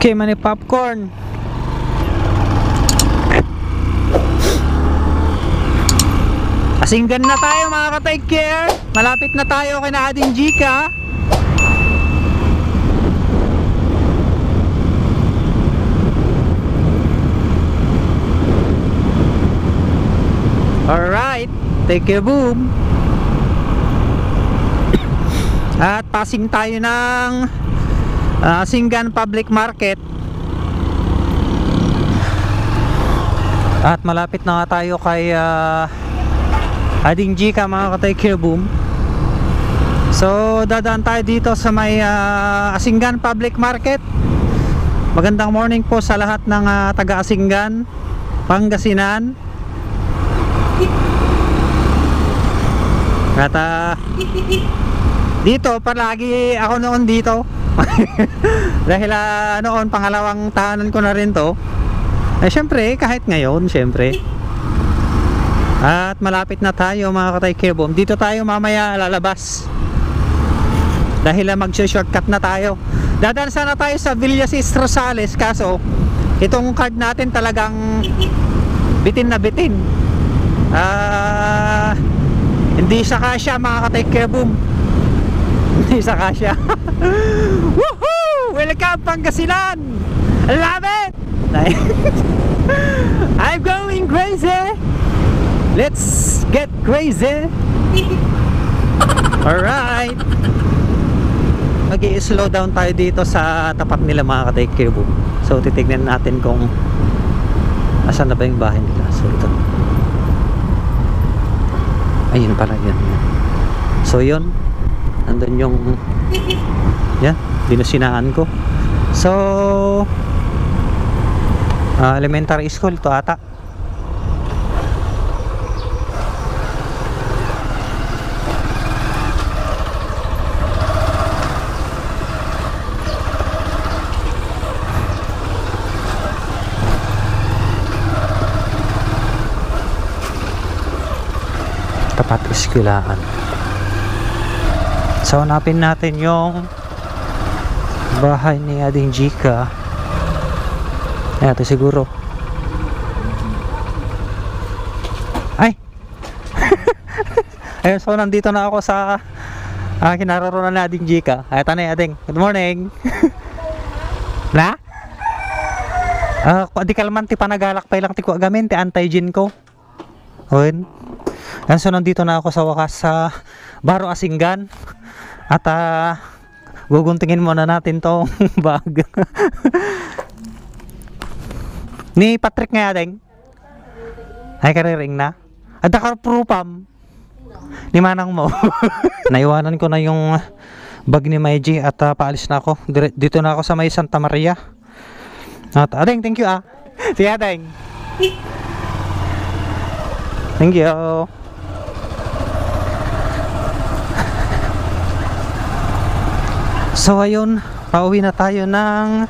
Okay, mani popcorn. Asinggan na tayo mga ka-take care. Malapit na tayo kay na Ading Jika. Alright, take care, boom. At passing tayo ng Asinggan Public Market. At malapit na nga tayo kay Ading Jika mga ka-take care, boom. So dadaan tayo dito sa may Asinggan Public Market. Magandang morning po sa lahat ng taga Asinggan, Pangasinan. At dito palagi ako noon dito. Dahil noon pangalawang tahanan ko na rin to. Syempre kahit ngayon syempre. At malapit na tayo mga ka-take care, boom. Dito tayo mamaya lalabas. Dahil mag-shortcut na tayo. Dadaan sana tayo sa Villas Rosales, kaso itong card natin talagang bitin na bitin. Hindi sa kasya mga ka-take care, boom. Hindi sa kasya. Woohoo! Welcome Pangasinan! Love it! I'm going crazy! Let's get crazy! Alright! Mag-i-slow down tayo dito sa tapat nila mga ka-take care, boom. So titignan natin kung asan na ba yung bahay nila. So ito, ayun pala yan. So yun, andun yung yan, dinusinaan ko. So elementary school ito ata. Tapat eskwilaan. So hanapin natin yung bahay ni Ading Jika. Ayan, ito siguro. Ay! Ayun, so nandito na ako sa kinaroroonan ni Ading Jika. Ay, tanay Ading, good morning. Na? Di kalmanti panagalak pa ilang tiko agamin ti anti-gin ko. Ayun. Yan, so nandito na ako sa wakas sa Baro Asinggan. At guguntingin muna natin tong bag. Ni Patrick nga Ading. Ay kariring na. Ada ka prupam ni manang mo. Naiwanan ko na yung bag ni Maiji at paalis na ako. Dito na ako sa may Santa Maria. At Ading, thank you Si Ading. Thank you. So ayun, pauwi na tayo ng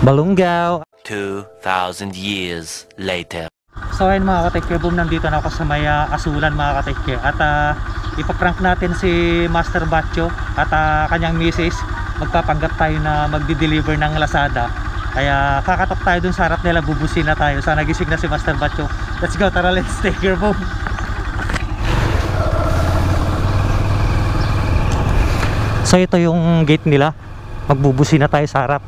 Balungaw. 2,000 years later. So ayun mga ka-take care, boom, nandito na ako sa may Asulan mga ka-take care. At ipaprank natin si Master Batcho at kanyang misis. Magpapanggap tayo na magdi-deliver ng Lazada. Kaya kakatok tayo dun sa harap nila, bubusin na tayo. Sana gising na si Master Batcho. Let's go, tara, let's take care, boom. So ito yung gate nila. Magbubusin na tayo sa harap.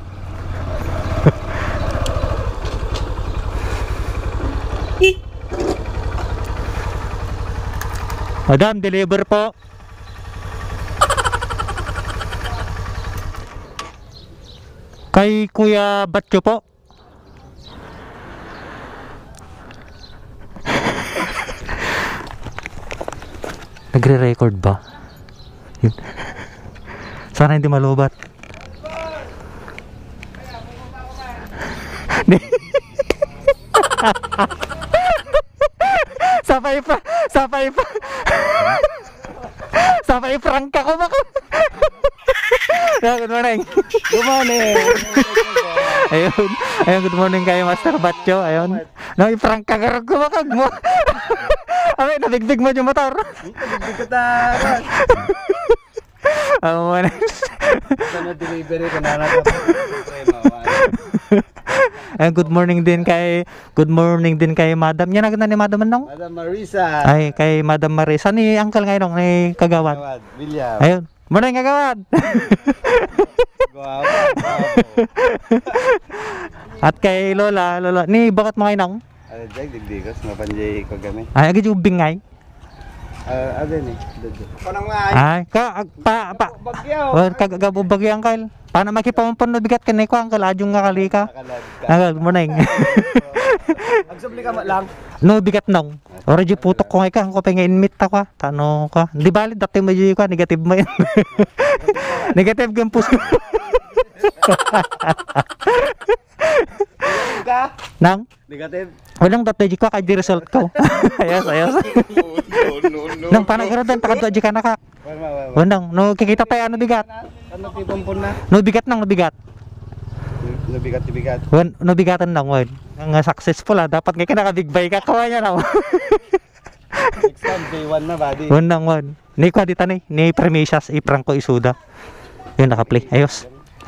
Madam, deliver po. Kay Kuya Batcho po. Nagre-record ba? Yun. Sana hindi malubat. Sapay prangka ko baka. Good morning. Good morning. Ayun, good morning kayo Master Batcho. Ayun. Nang iprangka ka ko baka mo. Ay, nabigbig mo yung motor. Nabigbig ka ta. Sana delivery ko na lang. Good morning din kay Madam. Yan na ni Madam nong. Madam Marisa. Ay, kay Madam Marisa ni Uncle ngayon ni Kagawad. Gawad, William. Ayun. Morning Kagawad. Guwapo. At kay Lola ni bakit mo ngayon? Ano dyan, digdigos, mapanjay ko kami. Ay, agad yung bingay. Ano ni? Ako nang nga. Ay, Bagyaw. kagabo bagyo Uncle. Paano makipampan no bigat kanay ko Uncle adjung nga kalika. Uncle, morning. Agsubli ka lang. No bigat nong. Ora di putok ko ngay ka ko pengen meet ta ka. Tano ka. Di bali dati mo di ka negative mo yan. Negative gampus. Ka? Nang Negative. walang dati ko kay di result ko. Ayos. No. Nang panagiradan takad di ka naka. Wandang no kikita tayo ano bigat. Ano tipumpon na? No bigat nang no bigat. Nabigat. No bigatan nang wan. Nga successful dapat ngay ka naka big buy ka kawanya na. Next time, day 1 na, buddy. Wan. Ni ko dita ni Premisias iprang ko isuda. Yun naka-play. Ayos.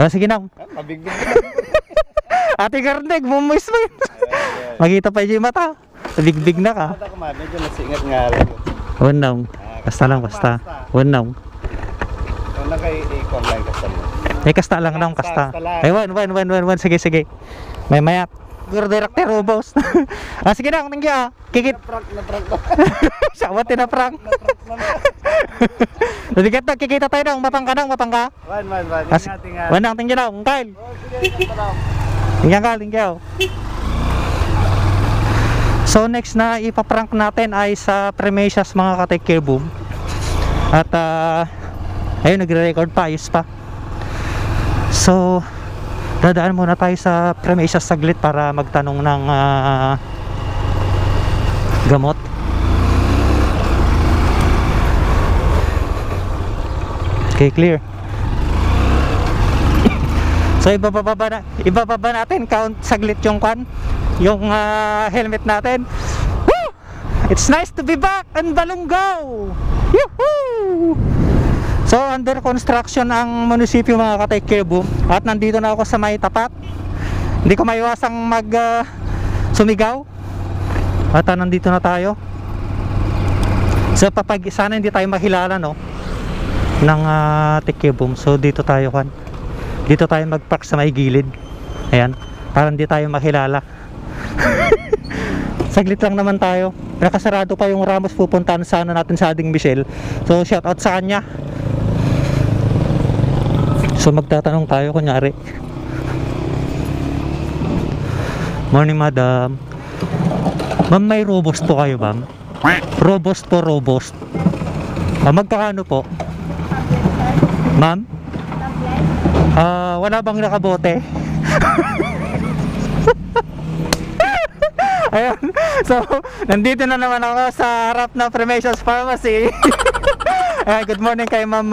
Sige nang. Mabigbig. Ate Garneg, mumois mo yun. Magita pa yung mata. Big na ka. Mata ko man, medyo nasingat nga lang. Wanang. Basta lang, basta. Wanang. Ano kay i-com lang kasi mo? Kasta lang nang kasta. Ay, wan. Sige. May mayat. Guru director ubos. Sige nang, nangya. Kikit. Na-prank ko. Sawat na prank. Nabigat na, kikita tayo nang. Mapang ka. Wan. Ingat. Wanang, tingin nang. Kyle. Sige, Tingnan. So next na ipaprank natin ay sa Premisias mga ka-take care boom. At ayun nagre-record pa, ayos pa. So dadaan muna tayo sa Premisias saglit para magtanong ng gamot. Okay, clear. So ibababa natin count saglit yung helmet natin. Woo! It's nice to be back in Balungaw. Yuhuu! So under construction ang munisipyo mga ka-take care boom. At nandito na ako sa may tapat. Hindi ko maiwasang sumigaw. At nandito na tayo. So sana hindi tayo makilala no ng take care boom. So dito tayo mag-park sa may gilid. Ayan, para hindi tayo makilala. Saglit lang naman tayo. Nakasarado pa yung Ramos, pupuntahan sana natin sa Ading Michelle. So shout out sa kanya. So magtatanong tayo kunyari. Morning madam. Ma'am, may robust po kayo ma'am? Robust. Magkakano po? Ma'am? Wala bang nakabote? Ayun. So, nandito na naman ako sa harap na Premisias Pharmacy. Good morning kay Ma'am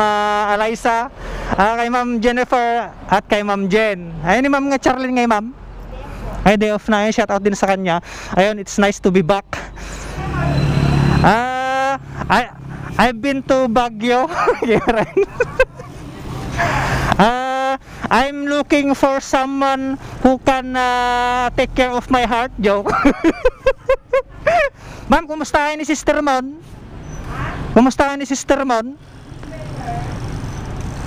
Eliza, kay Ma'am Jennifer, at kay Ma'am Jen. Ayun ni Ma'am nga Charlene ngayon ma'am. Ay, day off na yun. Shout out din sa kanya. Ayun, it's nice to be back. I've been to Baguio. I'm looking for someone who can take care of my heart. Joke. Ma'am, kumusta ni Sister Mon?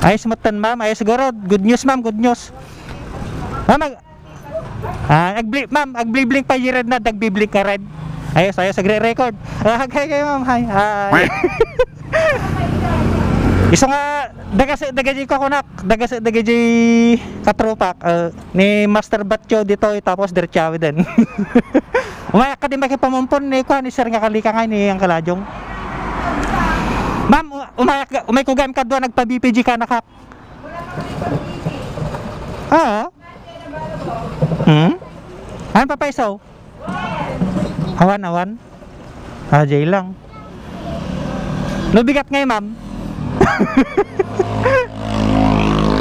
Ayos matan ma'am, ayos siguro. Good news ma'am, good news. Ma'am, agblink pa yung red na, dagbiblink ka red. Ayos, agre-record. Hi ma'am, hi. Isa nga daga ko kunak, daga katropak ni Master Batcho dito tapos diretsawi din. Umaya ka din makipamumpon ni ko ni sir nga kalika nga ni ang kalajong. Ma'am, umay kugan ka doon nagpa-BPG ka nakak. Ano pa paisaw? Awan. Jay lang. Lubigat ngayon ma'am.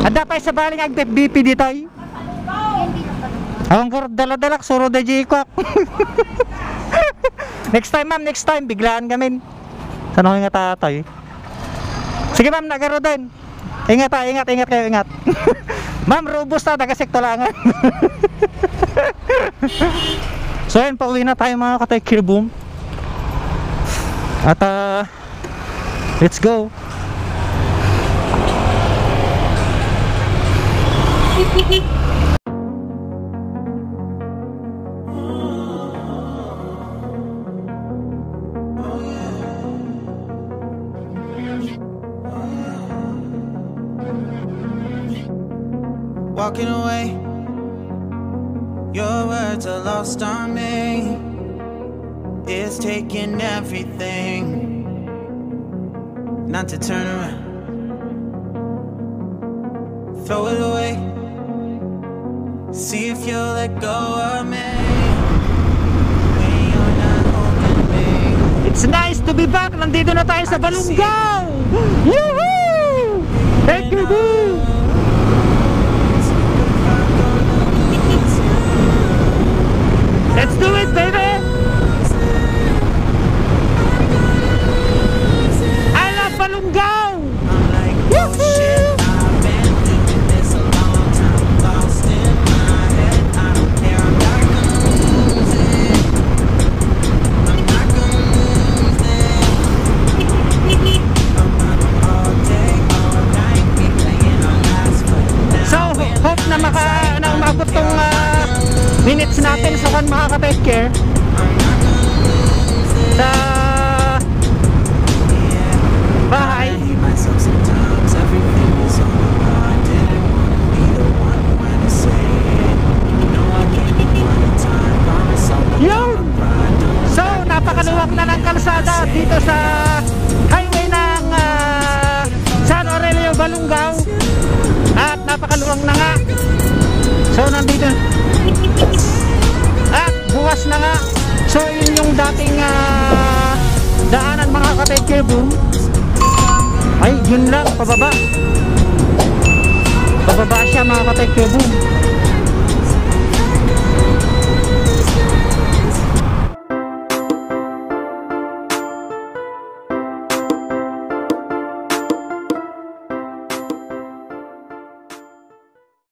Ada pa sa baling ag BP dito ay. Awang ko dala-dalak suro da jikok. Next time biglaan kami. Sanoy nga tatay. Sige ma'am, nagaro din. Ingat ha, ingat kayo, ingat. Ma'am, robusta, taga-sektolangan. So yun, pauwi na tayo mga ka-Tech Boom. At let's go. Walking away, your words are lost on me. It's taking everything not to turn around, throw it away, see if you'll let go of me when you're not holding me. It's nice to be back. Nandito na tayo sa Balungaw. Yoo-hoo! Thank you, boo! Let's do it, baby! I love Balungaw! I'm like, oh shit, I've been doing this a long time, lost in my head. I don't care, I'm not gonna lose it. I'm not gonna lose it. I'm up all day, all night, we playing our last one. So, hope na umabot tong minutes natin sa kan mga ka-take care sa bahay. Sometimes everything is on my mind. Didn't wanna be the one when I say it. No, I can't be one time. Promise I'll Yun! So, napakaluwag na ng kalsada dito sa highway ng San Aurelio, Balungaw. At napakaluwag na nga. So, nandito. At bukas na nga. So, yun yung dating daanan mga ka-Take Care Boom. Ay, yun lang, pababa. Pababa siya mga ka-Take Care Boom.